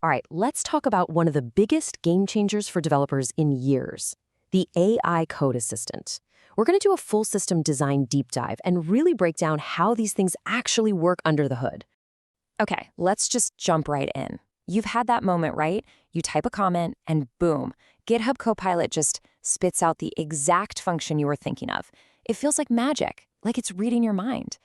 All right, let's talk about one of the biggest game changers for developers in years, the AI code assistant. We're going to do a full system design deep dive and really break down how these things actually work under the hood. Okay, let's just jump right in. You've had that moment, right? You type a comment and boom, GitHub Copilot just spits out the exact function you were thinking of. It feels like magic, like it's reading your mind.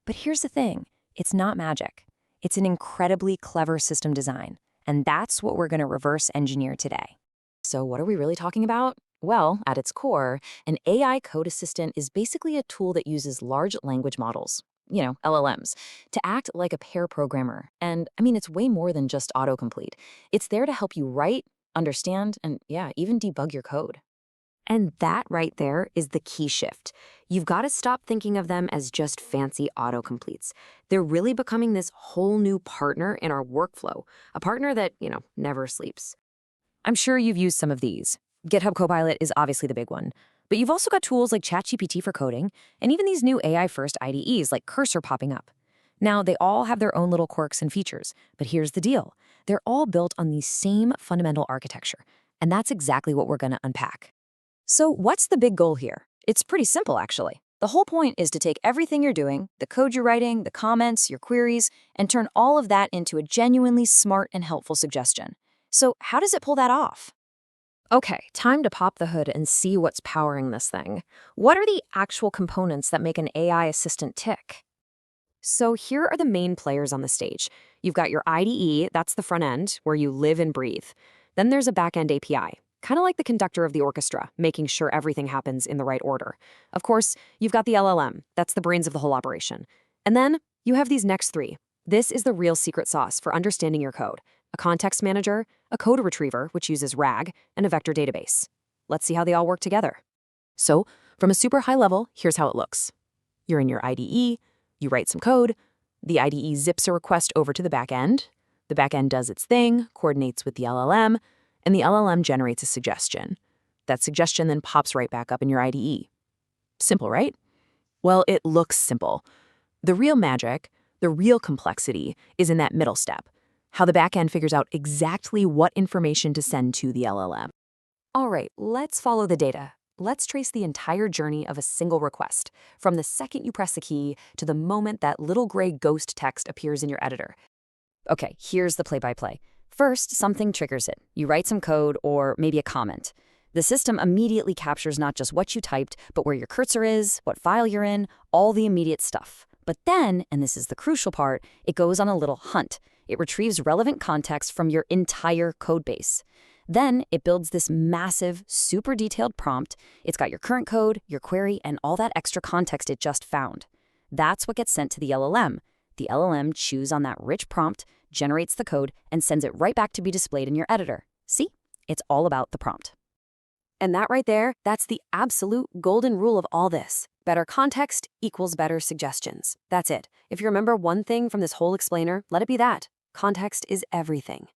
But here's the thing, it's not magic. It's an incredibly clever system design, and that's what we're going to reverse engineer today. So what are we really talking about? Well, at its core, an AI code assistant is basically a tool that uses large language models, LLMs, to act like a pair programmer. And I mean, it's way more than just autocomplete. It's there to help you write, understand, and even debug your code. And that right there is the key shift. You've got to stop thinking of them as just fancy autocompletes. They're really becoming this whole new partner in our workflow, a partner that, never sleeps. I'm sure you've used some of these. GitHub Copilot is obviously the big one. But you've also got tools like ChatGPT for coding, and even these new AI-first IDEs like Cursor popping up. Now, they all have their own little quirks and features, but here's the deal. They're all built on the same fundamental architecture, and that's exactly what we're going to unpack. So what's the big goal here? It's pretty simple, actually. The whole point is to take everything you're doing, the code you're writing, the comments, your queries, and turn all of that into a genuinely smart and helpful suggestion. So how does it pull that off? Okay, time to pop the hood and see what's powering this thing. What are the actual components that make an AI assistant tick? So here are the main players on the stage. You've got your IDE, that's the front end, where you live and breathe. Then there's a back-end API, kind of like the conductor of the orchestra, making sure everything happens in the right order. Of course, you've got the LLM, that's the brains of the whole operation. And then you have these next three. This is the real secret sauce for understanding your code. A context manager, a code retriever, which uses RAG, and a vector database. Let's see how they all work together. So, from a super high level, here's how it looks. You're in your IDE, you write some code, the IDE zips a request over to the back end does its thing, coordinates with the LLM, and the LLM generates a suggestion. That suggestion then pops right back up in your IDE. Simple, right? Well, it looks simple. The real magic, the real complexity, is in that middle step. How the backend figures out exactly what information to send to the LLM. All right, let's follow the data. Let's trace the entire journey of a single request, from the second you press the key to the moment that little gray ghost text appears in your editor. Okay, here's the play-by-play. First, something triggers it. You write some code or maybe a comment. The system immediately captures not just what you typed, but where your cursor is, what file you're in, all the immediate stuff. But then, and this is the crucial part, it goes on a little hunt. It retrieves relevant context from your entire codebase. Then it builds this massive, super detailed prompt. It's got your current code, your query, and all that extra context it just found. That's what gets sent to the LLM. The LLM chews on that rich prompt, generates the code, and sends it right back to be displayed in your editor. See? It's all about the prompt. And that right there, that's the absolute golden rule of all this. Better context equals better suggestions. That's it. If you remember one thing from this whole explainer, let it be that. Context is everything.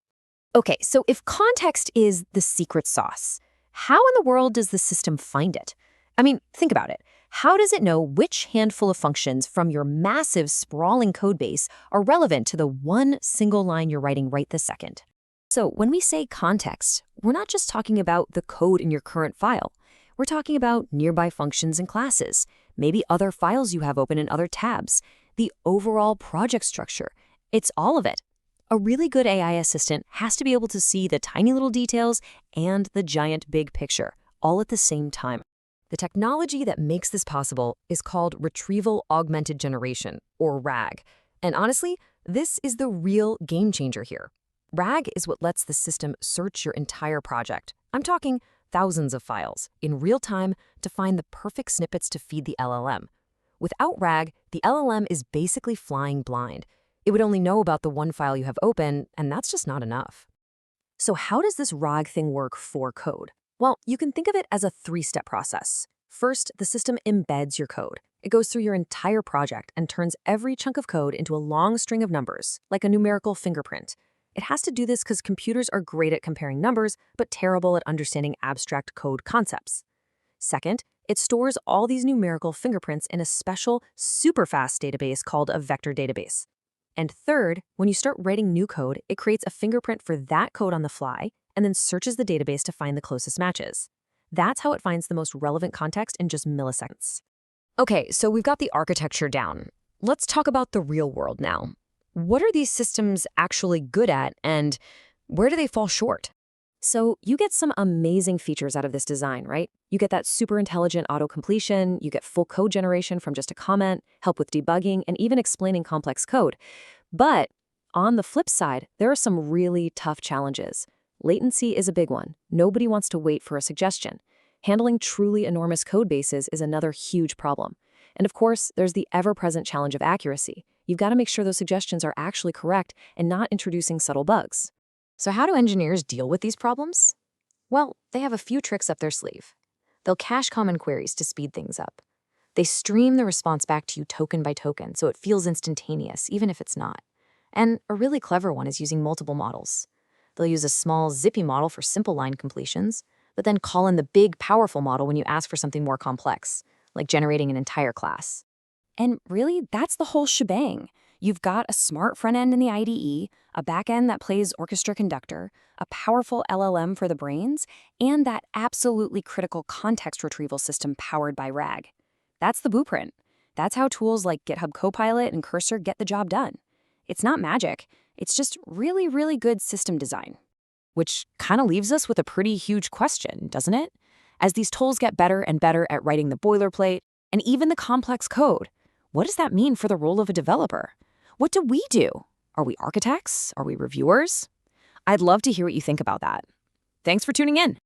Okay, so if context is the secret sauce, how in the world does the system find it? I mean, think about it. How does it know which handful of functions from your massive, sprawling codebase are relevant to the one single line you're writing right this second? So when we say context, we're not just talking about the code in your current file. We're talking about nearby functions and classes, maybe other files you have open in other tabs, the overall project structure. It's all of it. A really good AI assistant has to be able to see the tiny little details and the giant big picture, all at the same time. The technology that makes this possible is called Retrieval Augmented Generation, or RAG. And honestly, this is the real game changer here. RAG is what lets the system search your entire project. I'm talking thousands of files in real time to find the perfect snippets to feed the LLM. Without RAG, the LLM is basically flying blind. It would only know about the one file you have open, and that's just not enough. So how does this RAG thing work for code? Well, you can think of it as a three-step process. First, the system embeds your code. It goes through your entire project and turns every chunk of code into a long string of numbers, like a numerical fingerprint. It has to do this because computers are great at comparing numbers, but terrible at understanding abstract code concepts. Second, it stores all these numerical fingerprints in a special, super fast database called a vector database. And third, when you start writing new code, it creates a fingerprint for that code on the fly and then searches the database to find the closest matches. That's how it finds the most relevant context in just milliseconds. Okay, so we've got the architecture down. Let's talk about the real world now. What are these systems actually good at, and where do they fall short? So you get some amazing features out of this design, right? You get that super intelligent auto-completion, you get full code generation from just a comment, help with debugging, and even explaining complex code. But on the flip side, there are some really tough challenges. Latency is a big one. Nobody wants to wait for a suggestion. Handling truly enormous code bases is another huge problem. And of course, there's the ever-present challenge of accuracy. You've got to make sure those suggestions are actually correct and not introducing subtle bugs. So how do engineers deal with these problems? Well, they have a few tricks up their sleeve. They'll cache common queries to speed things up. They stream the response back to you token by token, so it feels instantaneous, even if it's not. And a really clever one is using multiple models. They'll use a small, zippy model for simple line completions, but then call in the big, powerful model when you ask for something more complex, like generating an entire class. And really, that's the whole shebang. You've got a smart front end in the IDE, a back end that plays orchestra conductor, a powerful LLM for the brains, and that absolutely critical context retrieval system powered by RAG. That's the blueprint. That's how tools like GitHub Copilot and Cursor get the job done. It's not magic. It's just really, really good system design. Which kind of leaves us with a pretty huge question, doesn't it? As these tools get better and better at writing the boilerplate and even the complex code, what does that mean for the role of a developer? What do we do? Are we architects? Are we reviewers? I'd love to hear what you think about that. Thanks for tuning in.